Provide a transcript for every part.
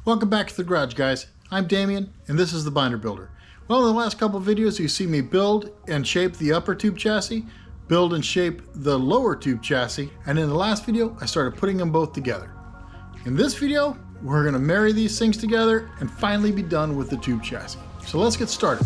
Welcome back to the garage, guys. I'm Damien and this is the Binder Builder. Well, in the last couple of videos you see me build and shape the upper tube chassis, build and shape the lower tube chassis, and in the last video I started putting them both together. In this video we're going to marry these things together and finally be done with the tube chassis. So let's get started.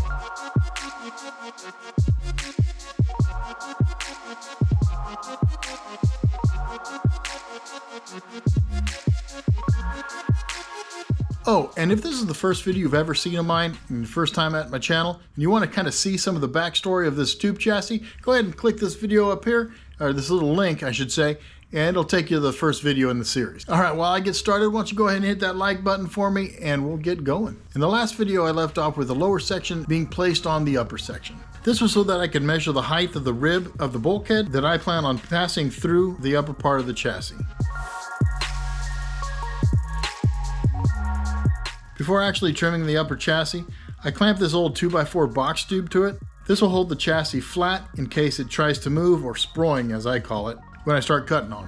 Oh, and if this is the first video you've ever seen of mine, and the first time at my channel, and you want to kind of see some of the backstory of this tube chassis, go ahead and click this video up here, or this little link, I should say, and it'll take you to the first video in the series. All right, while I get started, why don't you go ahead and hit that like button for me, and we'll get going. In the last video, I left off with the lower section being placed on the upper section. This was so that I could measure the height of the rib of the bulkhead that I plan on passing through the upper part of the chassis. Before actually trimming the upper chassis, I clamped this old 2x4 box tube to it. This will hold the chassis flat in case it tries to move, or sproing as I call it, when I start cutting on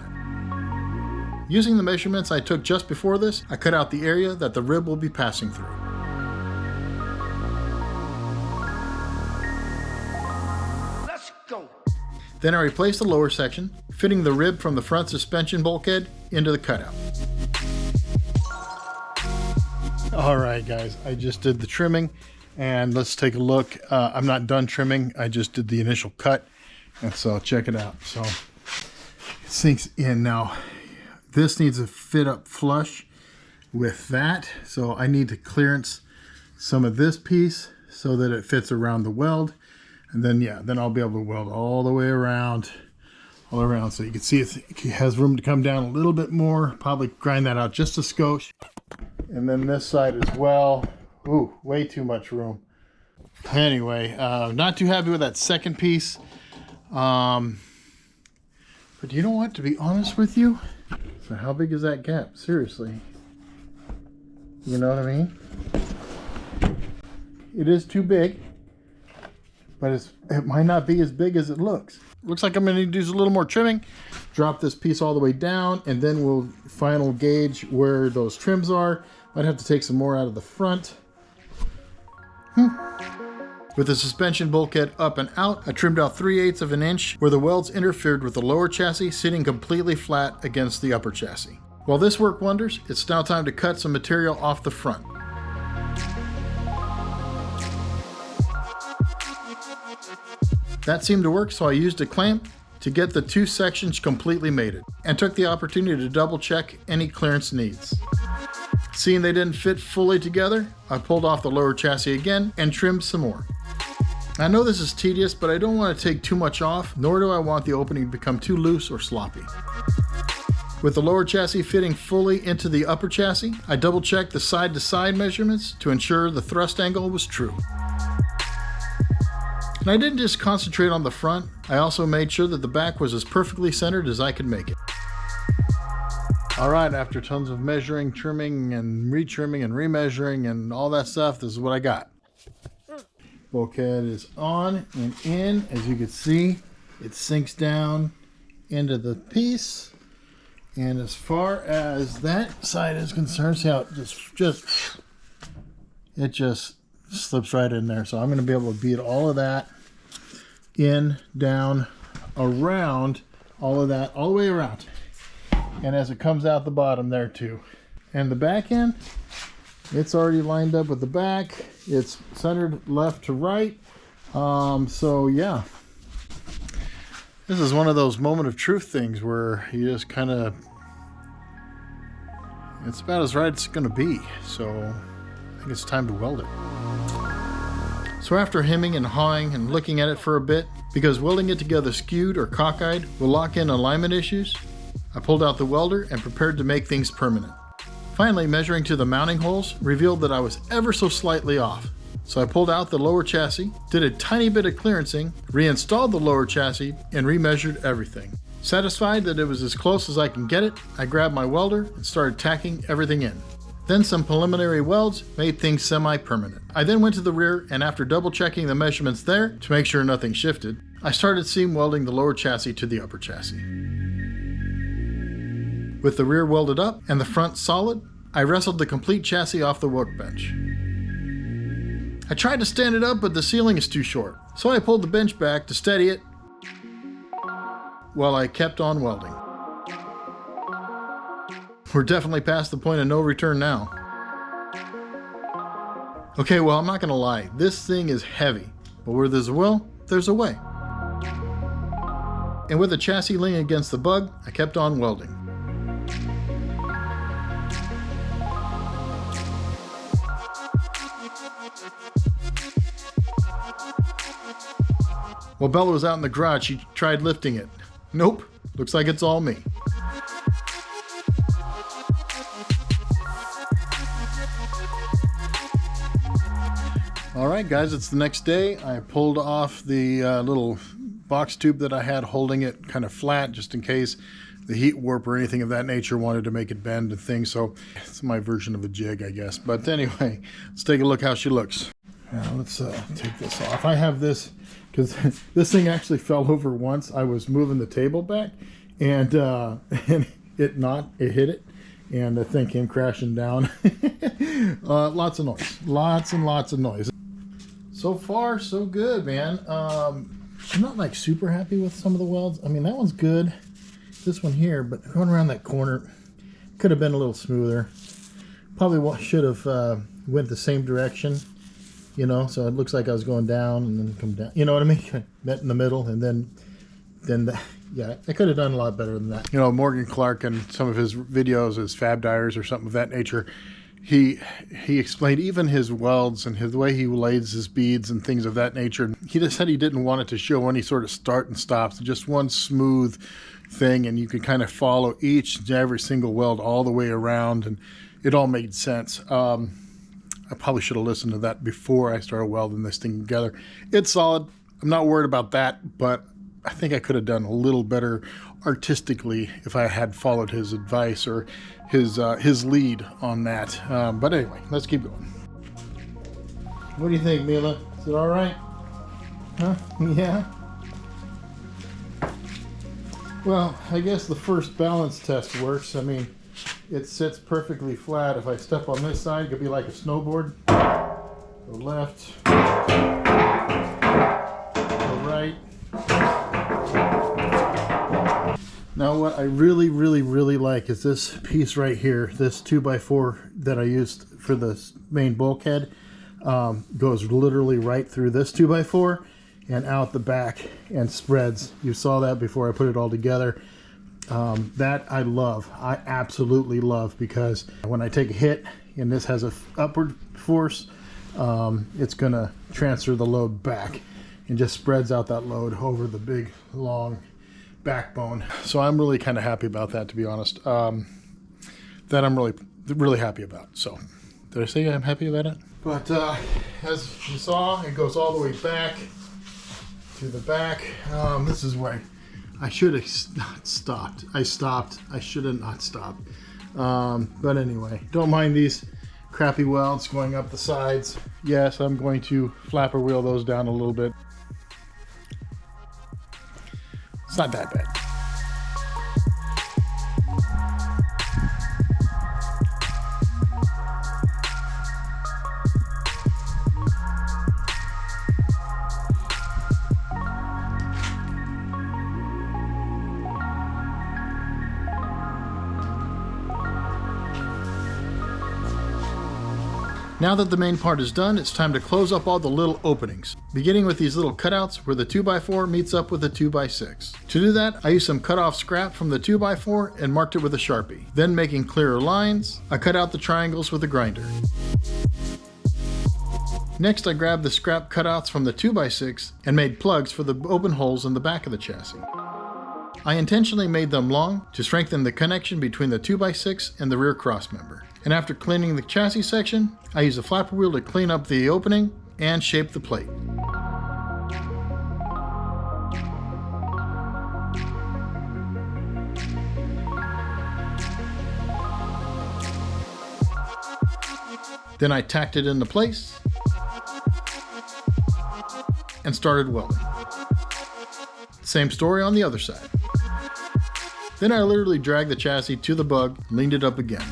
it. Using the measurements I took just before this, I cut out the area that the rib will be passing through. Let's go. Then I replaced the lower section, fitting the rib from the front suspension bulkhead into the cutout. Alright guys, I just did the trimming and let's take a look. I'm not done trimming, I just did the initial cut, and so check it out. So it sinks in now. This needs to fit up flush with that, so I need to clearance some of this piece so that it fits around the weld, and then then I'll be able to weld all the way around, so you can see it has room to come down a little bit more. Probably grind that out just a skosh. And then this side as well. Ooh, way too much room. Anyway, not too happy with that second piece. But you know what, to be honest with you, so how big is that gap? Seriously. You know what I mean? It is too big, but it might not be as big as it looks. Looks like I'm going to do a little more trimming. Drop this piece all the way down, and then we'll final gauge where those trims are. Might have to take some more out of the front. With the suspension bulkhead up and out, I trimmed out 3/8 of an inch where the welds interfered with the lower chassis, sitting completely flat against the upper chassis. While this worked wonders, it's now time to cut some material off the front. That seemed to work, so I used a clamp to get the two sections completely mated, and took the opportunity to double check any clearance needs. Seeing they didn't fit fully together, I pulled off the lower chassis again and trimmed some more. I know this is tedious, but I don't want to take too much off, nor do I want the opening to become too loose or sloppy. With the lower chassis fitting fully into the upper chassis, I double checked the side-to-side measurements to ensure the thrust angle was true. And I didn't just concentrate on the front, I also made sure that the back was as perfectly centered as I could make it. Alright, after tons of measuring, trimming, and retrimming, and remeasuring, and all that stuff, this is what I got. Bulkhead is on and in. As you can see, it sinks down into the piece. And as far as that side is concerned, see how it just slips right in there. So I'm going to be able to beat all of that in, down, around, all of that, all the way around. And as it comes out the bottom there too. And the back end, it's already lined up with the back. It's centered left to right. So yeah, this is one of those moment of truth things where you just kind of, it's about as right as it's going to be. So I think it's time to weld it. So after hemming and hawing and looking at it for a bit, because welding it together skewed or cockeyed will lock in alignment issues, I pulled out the welder and prepared to make things permanent. Finally, measuring to the mounting holes revealed that I was ever so slightly off. So I pulled out the lower chassis, did a tiny bit of clearancing, reinstalled the lower chassis, and remeasured everything. Satisfied that it was as close as I can get it, I grabbed my welder and started tacking everything in. Then some preliminary welds made things semi-permanent. I then went to the rear, and after double checking the measurements there to make sure nothing shifted, I started seam welding the lower chassis to the upper chassis. With the rear welded up and the front solid, I wrestled the complete chassis off the workbench. I tried to stand it up, but the ceiling is too short, so I pulled the bench back to steady it while I kept on welding. We're definitely past the point of no return now. Okay, well, I'm not gonna lie, this thing is heavy, but where there's a will, there's a way. And with the chassis leaning against the bug, I kept on welding. While Bella was out in the garage, she tried lifting it. Nope, looks like it's all me. All right, guys, it's the next day. I pulled off the little box tube that I had holding it kind of flat just in case the heat warp or anything of that nature wanted to make it bend and things. So it's my version of a jig, I guess. But anyway, let's take a look how she looks. Now let's take this off. I have this because this thing actually fell over once. I was moving the table back and it hit it. And the thing came crashing down. Lots of noise. Lots and lots of noise. So far, so good, man. I'm not like super happy with some of the welds. I mean, that one's good. This one here, but going around that corner could have been a little smoother. Probably should have went the same direction, you know, so it looks like I was going down and then come down. You know what I mean? Met in the middle and then yeah, I could have done a lot better than that. You know, Morgan Clark and some of his videos, his Fab Dyers or something of that nature, he explained even his welds and the way he lays his beads and things of that nature. He just said he didn't want it to show any sort of start and stops, just one smooth thing, and you could kind of follow each and every single weld all the way around, and it all made sense. I probably should have listened to that before I started welding this thing together. It's solid. I'm not worried about that, but I think I could have done a little better artistically if I had followed his advice or his lead on that. But anyway, let's keep going. What do you think, Mila? Is it all right? Huh? Yeah? Well, I guess the first balance test works. I mean, it sits perfectly flat. If I step on this side, it could be like a snowboard. Go left. Go right. Now what I really like is this piece right here, this 2x4 that I used for the main bulkhead. Goes literally right through this 2x4 and out the back and spreads. You saw that before I put it all together. That I love. I absolutely love, because when I take a hit and this has a upward force, it's gonna transfer the load back and just spreads out that load over the big long backbone. So I'm really kind of happy about that, to be honest. That I'm really happy about. So did I say I'm happy about it? But as you saw, it goes all the way back to the back. This is where I should have not stopped. I stopped. I should have not stopped. But anyway, don't mind these crappy welds going up the sides. Yes, I'm going to flapper wheel those down a little bit. It's not that bad. Now that the main part is done, it's time to close up all the little openings, beginning with these little cutouts where the 2x4 meets up with the 2x6. To do that, I used some cut off scrap from the 2x4 and marked it with a Sharpie. Then, making clearer lines, I cut out the triangles with a grinder. Next, I grabbed the scrap cutouts from the 2x6 and made plugs for the open holes in the back of the chassis. I intentionally made them long to strengthen the connection between the 2x6 and the rear crossmember. And after cleaning the chassis section, I used a flapper wheel to clean up the opening and shape the plate. Then I tacked it into place and started welding. Same story on the other side. Then I literally dragged the chassis to the bug, leaned it up again.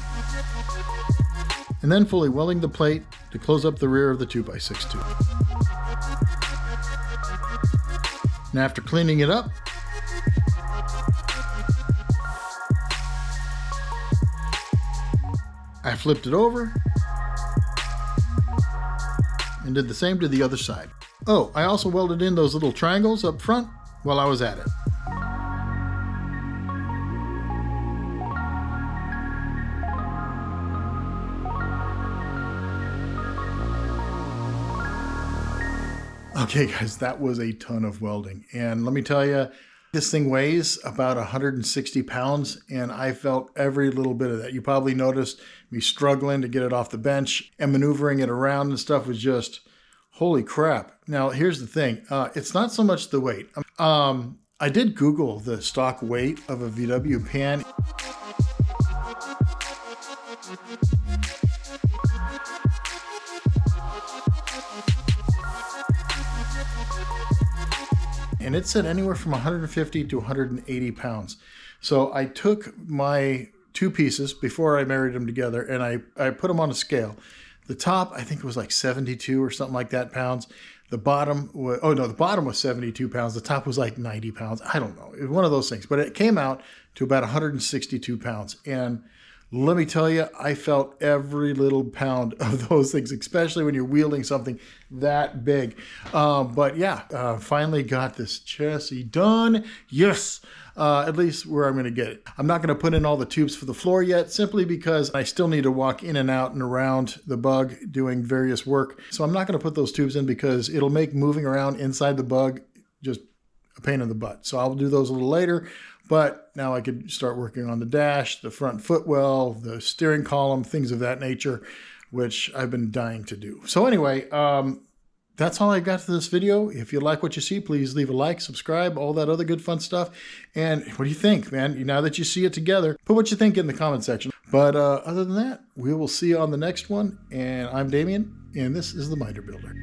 and then fully welding the plate to close up the rear of the 2x6 tube. And after cleaning it up, I flipped it over and did the same to the other side. Oh, I also welded in those little triangles up front while I was at it. Okay guys, that was a ton of welding. And let me tell you, this thing weighs about 160 pounds and I felt every little bit of that. You probably noticed me struggling to get it off the bench and maneuvering it around and stuff was just, holy crap. Now here's the thing, it's not so much the weight. I did Google the stock weight of a VW pan. And it said anywhere from 150 to 180 pounds. So I took my two pieces before I married them together and I put them on a scale. The top, I think it was like 72 or something like that pounds. The bottom was, oh no, the bottom was 72 pounds. The top was like 90 pounds. I don't know. It was one of those things, but it came out to about 162 pounds. And let me tell you, I felt every little pound of those things, especially when you're wielding something that big. But yeah, finally got this chassis done. Yes, at least where I'm going to get it. I'm not going to put in all the tubes for the floor yet, simply because I still need to walk in and out and around the bug doing various work. So I'm not going to put those tubes in because it'll make moving around inside the bug just a pain in the butt. So I'll do those a little later. But now I could start working on the dash, the front footwell, the steering column, things of that nature, which I've been dying to do. So anyway, that's all I got to this video. If you like what you see, please leave a like, subscribe, all that other good fun stuff. And what do you think, man? Now that you see it together, put what you think in the comment section. But other than that, we will see you on the next one. And I'm Damien, and this is the Miter Builder.